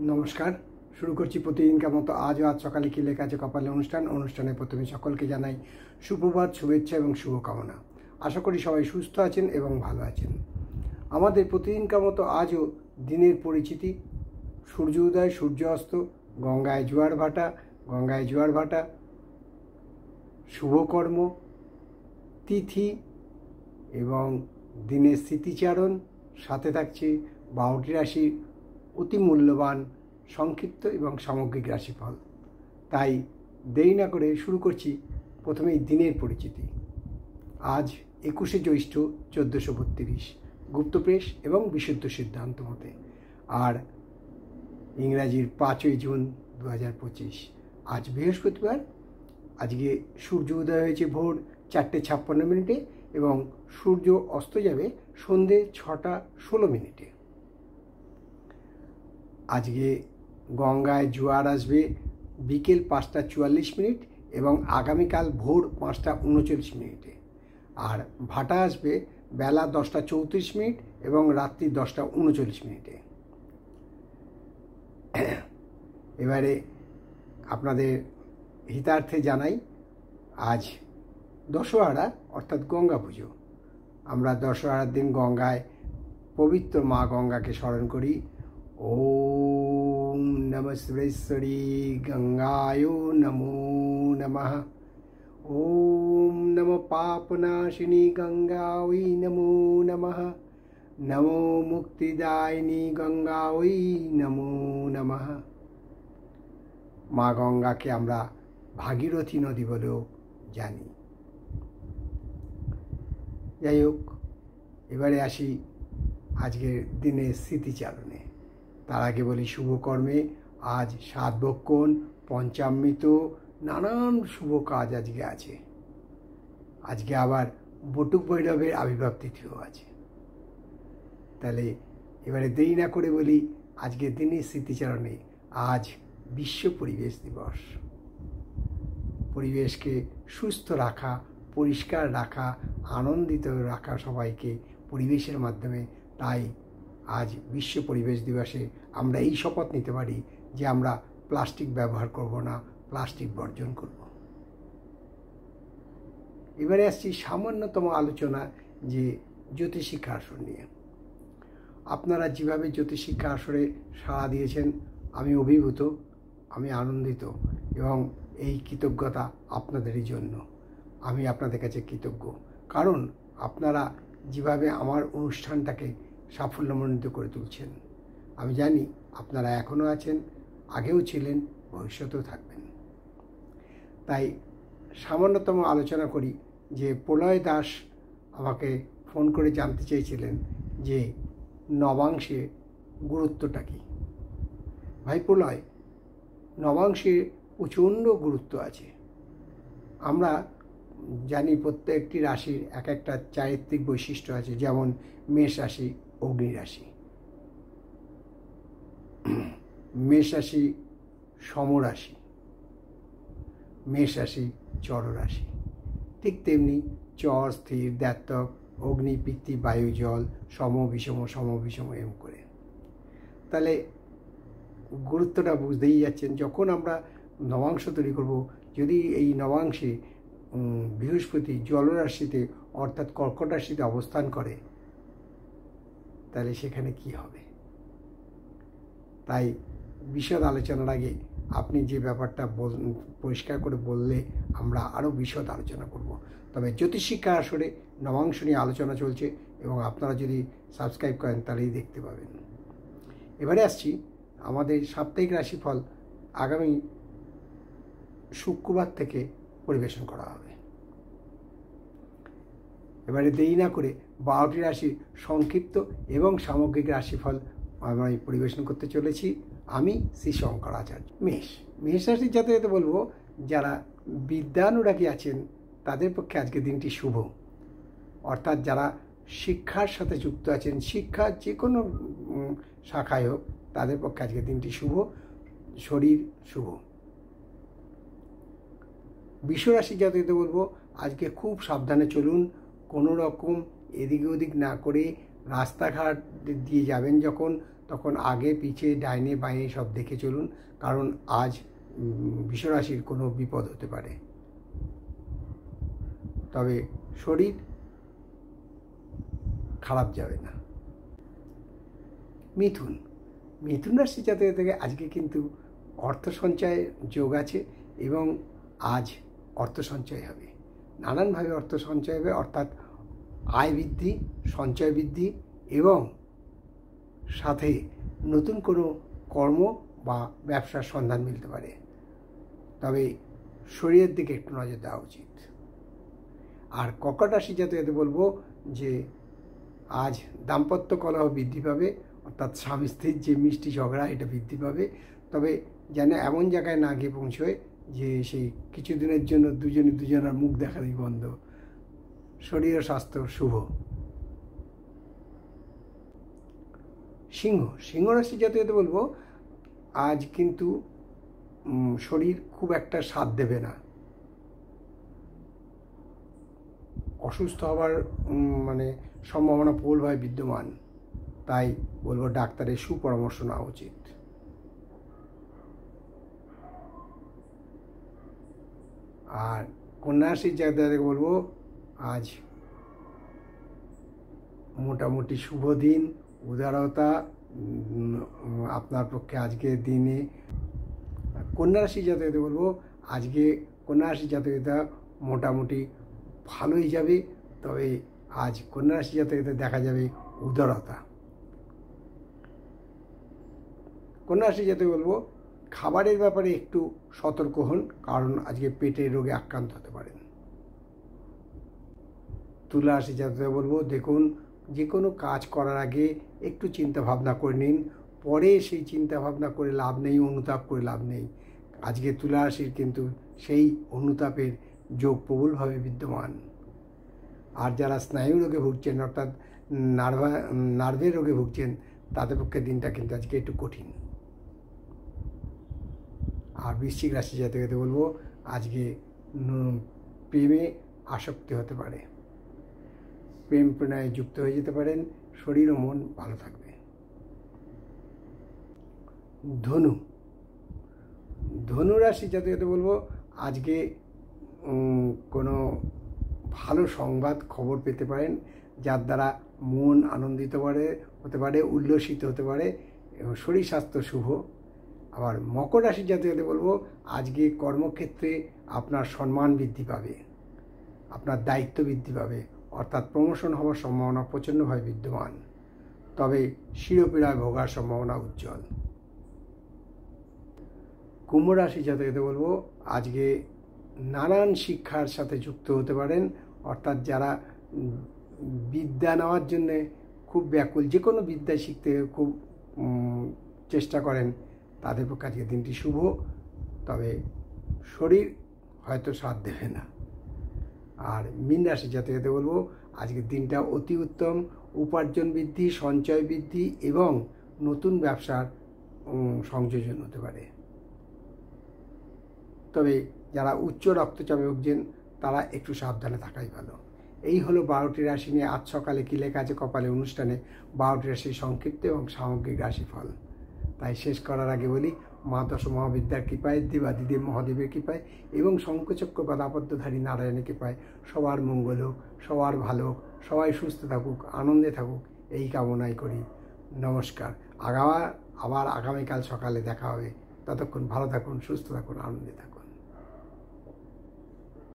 নমস্কার। শুরু করছি প্রতিদিনকার মতো আজও আজ সকালে কি লেখা আছে কপালে অনুষ্ঠানে প্রথমে সকলকে জানাই সুপ্রভাত, শুভেচ্ছা এবং শুভকামনা। আশা করি সবাই সুস্থ আছেন এবং ভালো আছেন। আমাদের প্রতিদিনকার মতো আজও দিনের পরিচিতি, সূর্য উদয়, সূর্য অস্ত, গঙ্গায় জোয়ার ভাটা, শুভকর্ম, তিথি এবং দিনের স্মৃতিচারণ, সাথে থাকছে 12টি রাশির অতি মূল্যবান সংক্ষিপ্ত এবং সামগ্রিক রাশিফল। তাই দেরি না করে শুরু করছি প্রথমেই দিনের পরিচিতি। আজ 21শে জ্যৈষ্ঠ 1432 গুপ্তপ্রেস এবং বিশুদ্ধ সিদ্ধান্ত মতে, আর ইংরাজির 5ই জুন 2025। আজ বৃহস্পতিবার। আজকে সূর্য উদয় হয়েছে ভোর 4:56 এবং সূর্য অস্ত যাবে সন্ধে 6:16। আজকে গঙ্গায় জোয়ার আসবে বিকেল 5:44 এবং আগামীকাল ভোর 5:39, আর ভাটা আসবে বেলা 10:34 এবং রাত্রি 10:39। এবারে আপনাদের হিতার্থে জানাই, আজ দশহরা অর্থাৎ গঙ্গা পুজো। আমরা দশহরার দিন গঙ্গায় পবিত্র মা গঙ্গাকে স্মরণ করি। ওম নমঃ শিবেশ্বরী গঙ্গায় নমো নমঃ। ওম নমঃ পাপনাশিনী গঙ্গায় নমো নমঃ। নমো মুক্তিদায়িনী গঙ্গায় নমো নমঃ। মা গঙ্গাকে আমরা ভাগীরথী নদী বলেও জানি। যাই হোক, এবারে আসি আজকের দিনের স্মৃতিচারণে। তার আগে বলি শুভকর্মে। আজ সাতভক্ষণ, পঞ্চামৃত, নানান শুভ কাজ আজকে আছে। আজকে আবার বটুক ভৈরবের আবির্ভাব তিথিও আছে। তাহলে এবারে দেরি না করে বলি আজকের দিনের স্মৃতিচারণে। আজ বিশ্ব পরিবেশ দিবস। পরিবেশকে সুস্থ রাখা, পরিষ্কার রাখা, আনন্দিত রাখা সবাইকে পরিবেশের মাধ্যমে। তাই আজ বিশ্ব পরিবেশ দিবসে আমরা এই শপথ নিতে পারি যে আমরা প্লাস্টিক ব্যবহার করব না, প্লাস্টিক বর্জন করব। এবারে আসছি সামান্যতম আলোচনা যে জ্যোতিষিক্ষা আসর নিয়ে। আপনারা যেভাবে জ্যোতিষিক্ষা আসরে সাড়া দিয়েছেন, আমি অভিভূত, আমি আনন্দিত এবং এই কৃতজ্ঞতা আপনাদেরই জন্য। আমি আপনাদের কাছে কৃতজ্ঞ, কারণ আপনারা যেভাবে আমার অনুষ্ঠানটাকে সাফল্যমণ্ডিত করে তুলছেন। আমি জানি আপনারা এখনও আছেন, আগেও ছিলেন, ভবিষ্যতেও থাকবেন। তাই সামান্যতম আলোচনা করি যে প্রলয় দাস আমাকে ফোন করে জানতে চেয়েছিলেন যে নবাংশে গুরুত্বটা কী। ভাই প্রলয়, নবাংশে প্রচণ্ড গুরুত্ব আছে। আমরা জানি প্রত্যেকটি রাশির এক একটা চারিত্রিক বৈশিষ্ট্য আছে, যেমন মেষ রাশি অগ্নি রাশি, মেষ রাশি সমরাশি, মেষ রাশি চর রাশি। ঠিক তেমনি চর স্থির, দ্ব্যর্থক, অগ্নি পিতৃ বায়ু জল, সম বিষম এম করে। তাহলে গুরুত্বটা বুঝতেই যাচ্ছেন। যখন আমরা নবাংশ তৈরি করব, যদি এই নবাংশে বৃহস্পতি জলরাশিতে অর্থাৎ কর্কট রাশিতে অবস্থান করে, তাহলে সেখানে কি হবে। তাই বিশদ আলোচনার আগে আপনি যে ব্যাপারটা পরিষ্কার করে বললে আমরা আরও বিশদ আলোচনা করব। তবে জ্যোতিষিক্ষা আসরে নবাংশ নিয়ে আলোচনা চলছে এবং আপনারা যদি সাবস্ক্রাইব করেন তাহলেই দেখতে পাবেন। এবারে আসছি আমাদের সাপ্তাহিক রাশিফল আগামী শুক্রবার থেকে পরিবেশন করা হবে। এবারে দেরি না করে 12টি রাশির সংক্ষিপ্ত এবং সামগ্রিক রাশিফল আমি পরিবেশন করতে চলেছি। আমি শ্রী শঙ্করাচার্য। মেষ রাশির যাতে বলবো, যারা বিদ্যানুরাগী আছেন তাদের পক্ষে আজকের দিনটি শুভ। অর্থাৎ যারা শিক্ষার সাথে যুক্ত আছেন, শিক্ষার যে কোনো শাখায় হোক, তাদের পক্ষে আজকের দিনটি শুভ। শরীর শুভ। বিশ্বরাশি জাতকদের বলবো, আজকে খুব সাবধানে চলুন। কোনো রকম এদিক ওদিক না করে রাস্তাঘাট দিয়ে যাবেন যখন, তখন আগে পিছে ডাইনে বাঁয়ে সব দেখে চলুন, কারণ আজ বিশ্বরাশির কোনো বিপদ হতে পারে। তবে শরীর খারাপ যাবে না। মিথুন রাশি জাতক থেকে আজকে কিন্তু অর্থ সঞ্চয়ের যোগ আছে এবং আজ অর্থ সঞ্চয় হবে, নানানভাবে অর্থ সঞ্চয় হবে, অর্থাৎ আয় বৃদ্ধি, সঞ্চয় বৃদ্ধি এবং সাথে নতুন কোনো কর্ম বা ব্যবসার সন্ধান মিলতে পারে। তবে শরীরের দিকে একটু নজর দেওয়া উচিত। আর কর্কট রাশি জাতকদের বলবো যে আজ দাম্পত্য কলহ বৃদ্ধি পাবে, অর্থাৎ স্বামী স্ত্রীর যে মিষ্টি ঝগড়া এটা বৃদ্ধি পাবে। তবে যেন এমন জায়গায় না গিয়ে পৌঁছয় যে সেই কিছুদিনের জন্য দুজনের মুখ দেখারই বন্ধ। শরীর ও স্বাস্থ্য শুভ। সিংহ রাশি জাতকদের বলবো আজ কিন্তু শরীর খুব একটা সাথ দেবে না, অসুস্থ হওয়ার সম্ভাবনা প্রবলভাবে বিদ্যমান। তাই বলবো ডাক্তারের সুপরামর্শ নেওয়া উচিত। আর কন্যা রাশির জাতকদের বলবো আজ মোটামুটি শুভ দিন, উদারতা আপনার পক্ষে আজকের দিনে। কন্যা রাশি জাতকদের বলবো আজকে কন্যা রাশি জাতকরা মোটামুটি ভালোই যাবে। তবে আজ কন্যা রাশি জাতকদের দেখা যাবে উদারতা। কন্যা রাশি জাতক বলবো খাবারের ব্যাপারে একটু সতর্ক হন, কারণ আজকে পেটের রোগে আক্রান্ত হতে পারেন। তুলা রাশি জাতকদের বলবো দেখুন যে কোনো কাজ করার আগে একটু চিন্তা ভাবনা করে নিন, পরে সেই চিন্তা ভাবনা করে লাভ নেই, অনুতাপ করে লাভ নেই। আজকে তুলা রাশির কিন্তু সেই অনুতাপের যোগ প্রবলভাবে বিদ্যমান। আর যারা স্নায়ু রোগে ভুগছেন, অর্থাৎ নার্ভের রোগে ভুগছেন, তাদের পক্ষে দিনটা কিন্তু আজকে একটু কঠিন। আর বৃশ্চিক রাশি জাতকদের বলবো আজকে প্রেমে আসক্তি হতে পারে, প্রেম প্রণয়ে যুক্ত হয়ে যেতে পারেন, শরীর ও মন ভালো থাকবে। ধনু রাশি জাতকদের বলবো আজকে কোনো ভালো সংবাদ খবর পেতে পারেন, যার দ্বারা মন আনন্দিত হতে পারে, উল্লসিত হতে পারে এবং শরীর স্বাস্থ্য শুভ। আবার মকর রাশি জাতকদের বলবো আজকে কর্মক্ষেত্রে আপনার সম্মান বৃদ্ধি পাবে, আপনার দায়িত্ব বৃদ্ধি পাবে, অর্থাৎ প্রমোশন হওয়ার সম্ভাবনা প্রচণ্ডভাবে বিদ্যমান। তবে শিরোপীড়ায় ভোগার সম্ভাবনা উজ্জ্বল। কুম্ভ রাশি জাতকদের বলবো আজকে নানান শিক্ষার সাথে যুক্ত হতে পারেন, অর্থাৎ যারা বিদ্যা নেওয়ার জন্যে খুব ব্যাকুল, যে কোনো বিদ্যা শিখতে খুব চেষ্টা করেন, তাদের পক্ষে আজকে দিনটি শুভ। তবে শরীর হয়তো সাথ দেবে না। আর মীন রাশি জাতকদের বলবো আজকের দিনটা অতি উত্তম, উপার্জন বৃদ্ধি, সঞ্চয় বৃদ্ধি এবং নতুন ব্যবসার সংযোজন হতে পারে। তবে যারা উচ্চ রক্তচাপে ভুগছেন তারা একটু সাবধানে থাকাই ভালো। এই হলো 12টি রাশি নিয়ে আজ সকালে কী লেখা আছে কপালে অনুষ্ঠানে 12টি রাশির সংক্ষিপ্ত এবং সামগ্রিক রাশিফল। তাই শেষ করার আগে বলি মা দশ মহাবিদ্যার কৃপায়, দেবাদিদেব মহাদেবের কৃপায় এবং শঙ্খচক্র পদাবদ্ধধারী নারায়ণের কৃপায় সবার মঙ্গল হোক, সবার ভালো হোক, সবাই সুস্থ থাকুক, আনন্দে থাকুক, এই কামনাই করি। নমস্কার। আবার আগামীকাল সকালে দেখা হবে। ততক্ষণ ভালো থাকুন, সুস্থ থাকুন, আনন্দে থাকুন।